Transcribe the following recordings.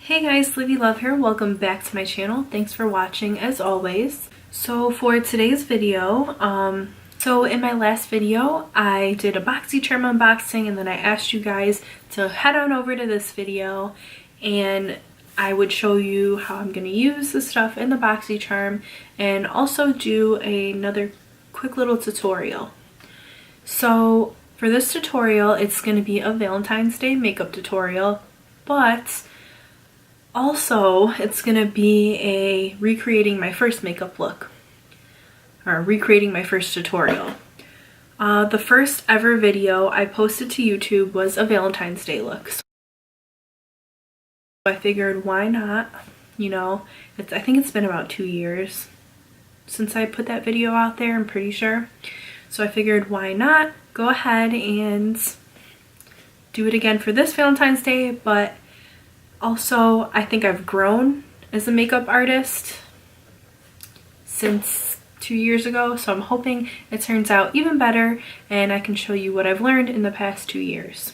Hey guys, LivieLove here. Welcome back to my channel. Thanks for watching as always. So for today's video, in my last video I did a BOXYCHARM unboxing, and then I asked you guys to head on over to this video and I would show you how I'm going to use the stuff in the BOXYCHARM and also do another quick little tutorial. So for this tutorial, it's going to be a Valentine's Day makeup tutorial, but also it's going to be a recreating my first makeup look, or recreating my first tutorial. The first ever video I posted to YouTube was a Valentine's Day look. So I figured, why not? You know, I think it's been about 2 years since I put that video out there, I'm pretty sure. So I figured, why not go ahead and do it again for this Valentine's Day, but also I think I've grown as a makeup artist since 2 years ago, so I'm hoping it turns out even better and I can show you what I've learned in the past 2 years.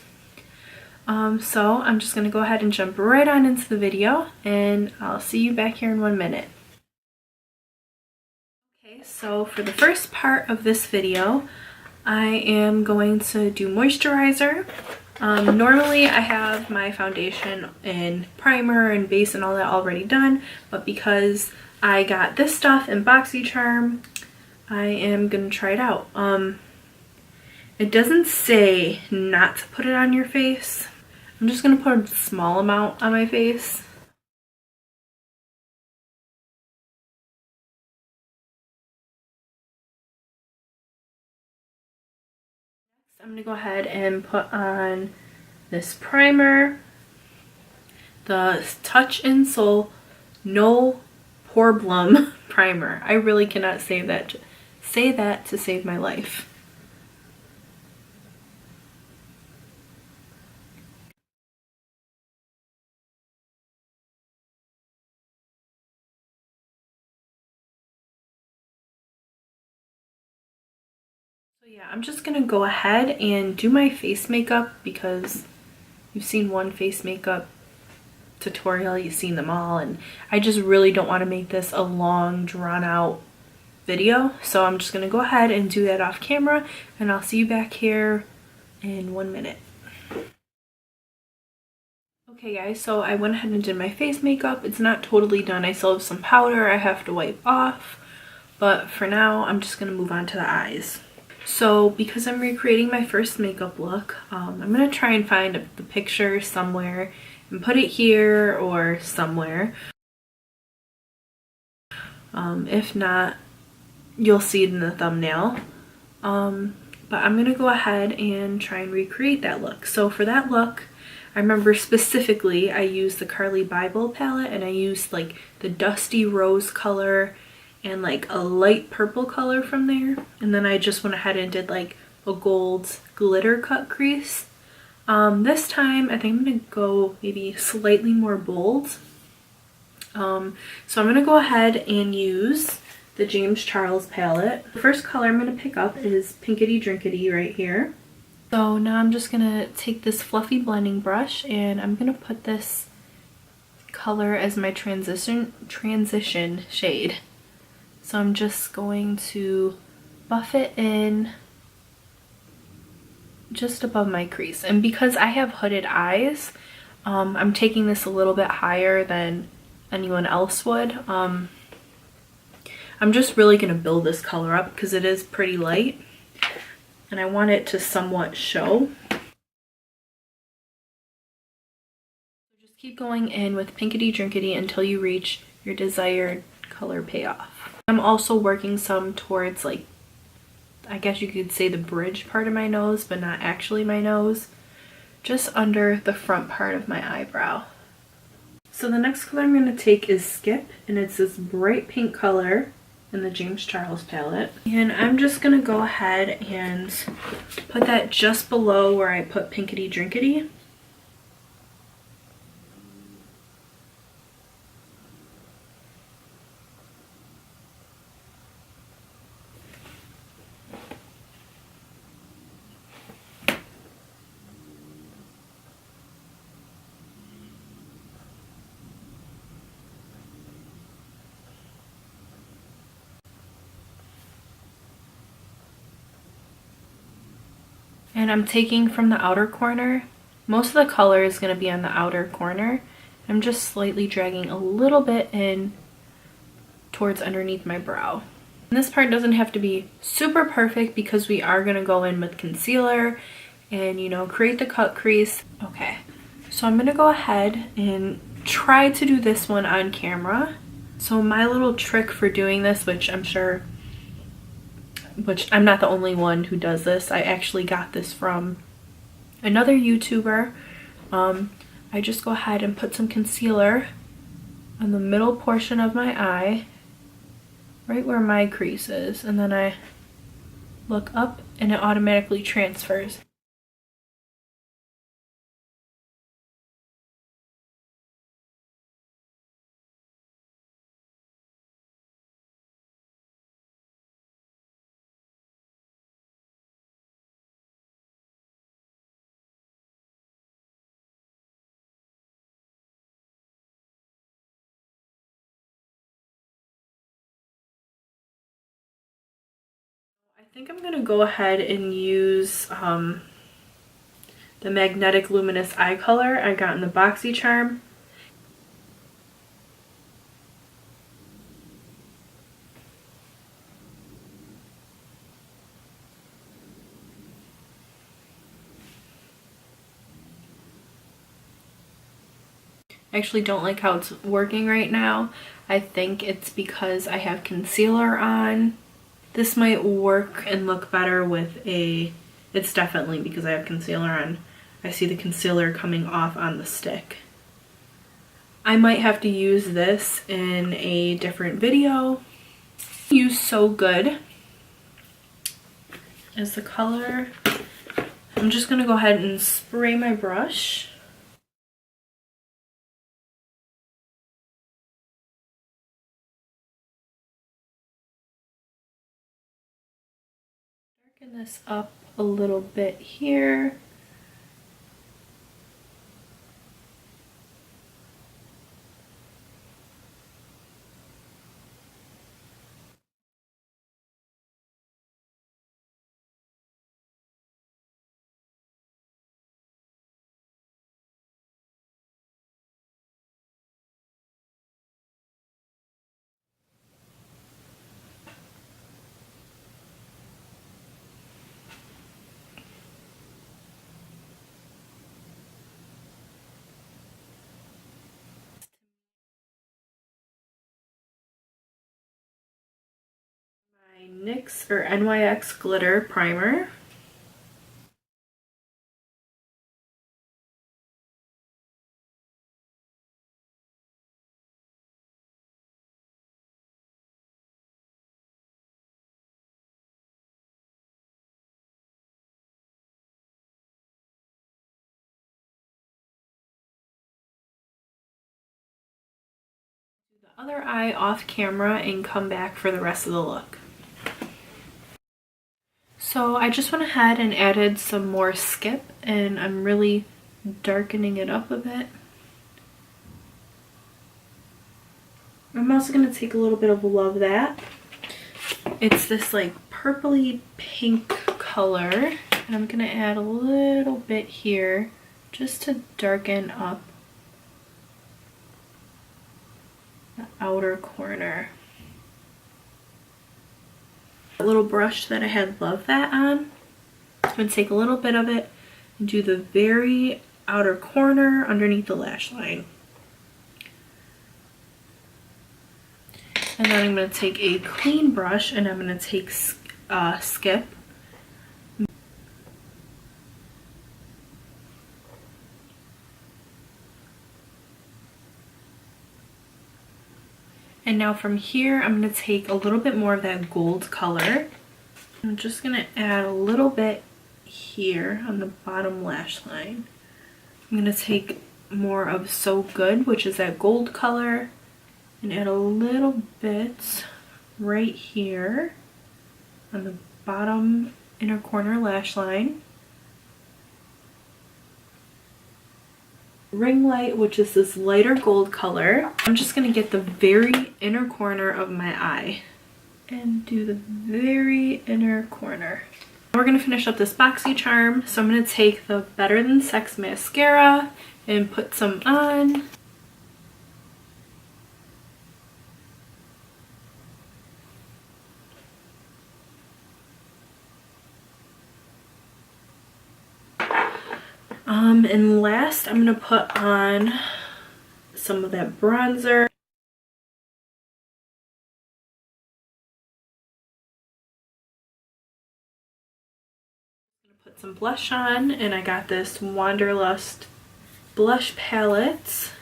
So I'm just going to go ahead and jump right on into the video, and I'll see you back here in 1 minute. Okay, so for the first part of this video, I am going to do moisturizer. Normally I have my foundation and primer and base and all that already done, but because I got this stuff in BOXYCHARM, I am going to try it out. It doesn't say not to put it on your face. I'm just going to put a small amount on my face. I'm going to go ahead and put on this primer, the Touch in Soul No Poreblem Primer. I really cannot say that to save my life. So yeah, I'm just gonna go ahead and do my face makeup because you've seen one face makeup tutorial, you've seen them all, and I just really don't want to make this a long drawn out video. So I'm just gonna go ahead and do that off camera, and I'll see you back here in 1 minute. Okay guys, so I went ahead and did my face makeup. It's not totally done. I still have some powder I have to wipe off, but for now I'm just gonna move on to the eyes. So because I'm recreating my first makeup look, I'm going to try and find the picture somewhere and put it here or somewhere. If not, you'll see it in the thumbnail. But I'm going to go ahead and try and recreate that look. So for that look, I remember specifically I used the Carly Bible palette, and I used like the dusty rose color and like a light purple color from there, and then I just went ahead and did like a gold glitter cut crease. This time I think I'm gonna go maybe slightly more bold. So I'm gonna go ahead and use the James Charles palette. The first color I'm gonna pick up is Pinkity Drinkity right here. So now I'm just gonna take this fluffy blending brush and I'm gonna put this color as my transition shade. So I'm just going to buff it in just above my crease. And because I have hooded eyes, I'm taking this a little bit higher than anyone else would. I'm just really going to build this color up because it is pretty light and I want it to somewhat show. So just keep going in with Pinkity Drinkity until you reach your desired color payoff. I'm also working some towards, like, I guess you could say the bridge part of my nose, but not actually my nose, just under the front part of my eyebrow. So the next color I'm going to take is Skip, and it's this bright pink color in the James Charles palette. And I'm just going to go ahead and put that just below where I put Pinkity Drinkity. And I'm taking from the outer corner. Most of the color is going to be on the outer corner. I'm just slightly dragging a little bit in towards underneath my brow. And this part doesn't have to be super perfect because we are going to go in with concealer and, you know, create the cut crease. Okay, so I'm going to go ahead and try to do this one on camera. So my little trick for doing this, which I'm not the only one who does this. I actually got this from another YouTuber. I just go ahead and put some concealer on the middle portion of my eye, right where my crease is, and then I look up and it automatically transfers. I think I'm gonna go ahead and use the Magnetic Luminous Eye Color I got in the BOXYCHARM. I actually don't like how it's working right now. I think it's because I have concealer on. This might work and look better with it's definitely because I have concealer on. I see the concealer coming off on the stick. I might have to use this in a different video. Use So Good as the color. I'm just gonna go ahead and spray my brush. Darken this up a little bit here. NYX or NYX Glitter Primer. Do the other eye off camera and come back for the rest of the look. So I just went ahead and added some more Skip, and I'm really darkening it up a bit. I'm also going to take a little bit of Love That. It's this like purpley pink color, and I'm going to add a little bit here just to darken up the outer corner. Little brush that I had Love That on. I'm going to take a little bit of it and do the very outer corner underneath the lash line. And then I'm going to take a clean brush and I'm going to take Skip. And now from here, I'm going to take a little bit more of that gold color. I'm just going to add a little bit here on the bottom lash line. I'm going to take more of So Good, which is that gold color, and add a little bit right here on the bottom inner corner lash line. Ringlight, which is this lighter gold color. I'm just going to get the very inner corner of my eye and do the very inner corner. We're going to finish up this BOXYCHARM, so I'm going to take the Better Than Sex mascara and put some on. And last I'm going to put on some of that bronzer. Put some blush on, and I got this Wanderlust blush palette.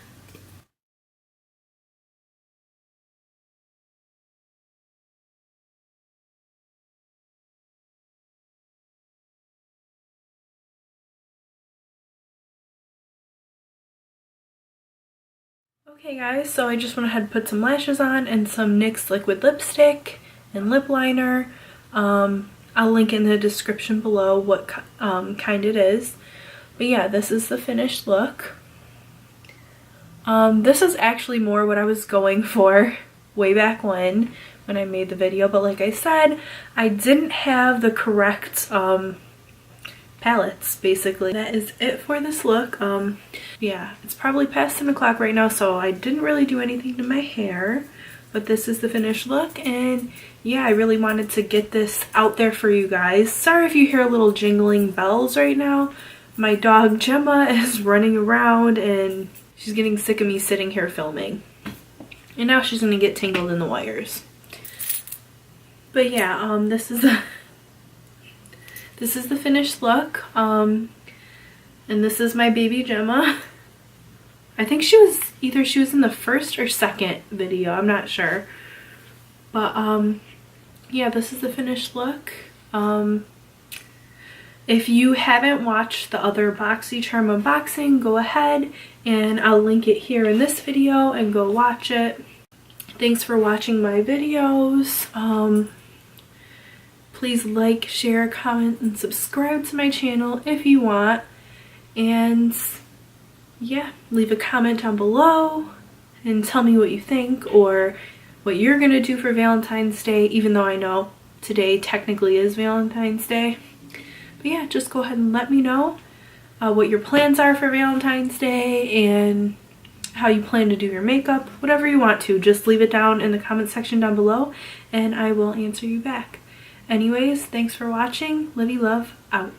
Okay guys, so I just went ahead and put some lashes on and some NYX liquid lipstick and lip liner. I'll link in the description below what kind it is. But yeah, this is the finished look. This is actually more what I was going for way back when I made the video. But like I said, I didn't have the correct palettes, basically. That is it for this look. Yeah, it's probably past 10 o'clock right now, so I didn't really do anything to my hair. But this is the finished look, and yeah, I really wanted to get this out there for you guys. Sorry if you hear little jingling bells right now. My dog Gemma is running around and she's getting sick of me sitting here filming. And now she's gonna get tangled in the wires. But yeah, this is the finished look. And this is my baby Gemma. I think she was in the first or second video, I'm not sure. But yeah, this is the finished look. If you haven't watched the other BOXYCHARM unboxing, go ahead and I'll link it here in this video and go watch it. Thanks for watching my videos. Please like, share, comment, and subscribe to my channel if you want. And yeah, leave a comment down below and tell me what you think or what you're gonna do for Valentine's Day, even though I know today technically is Valentine's Day. But yeah, just go ahead and let me know what your plans are for Valentine's Day and how you plan to do your makeup. Whatever you want to, just leave it down in the comment section down below and I will answer you back. Anyways, thanks for watching. Livie Love out.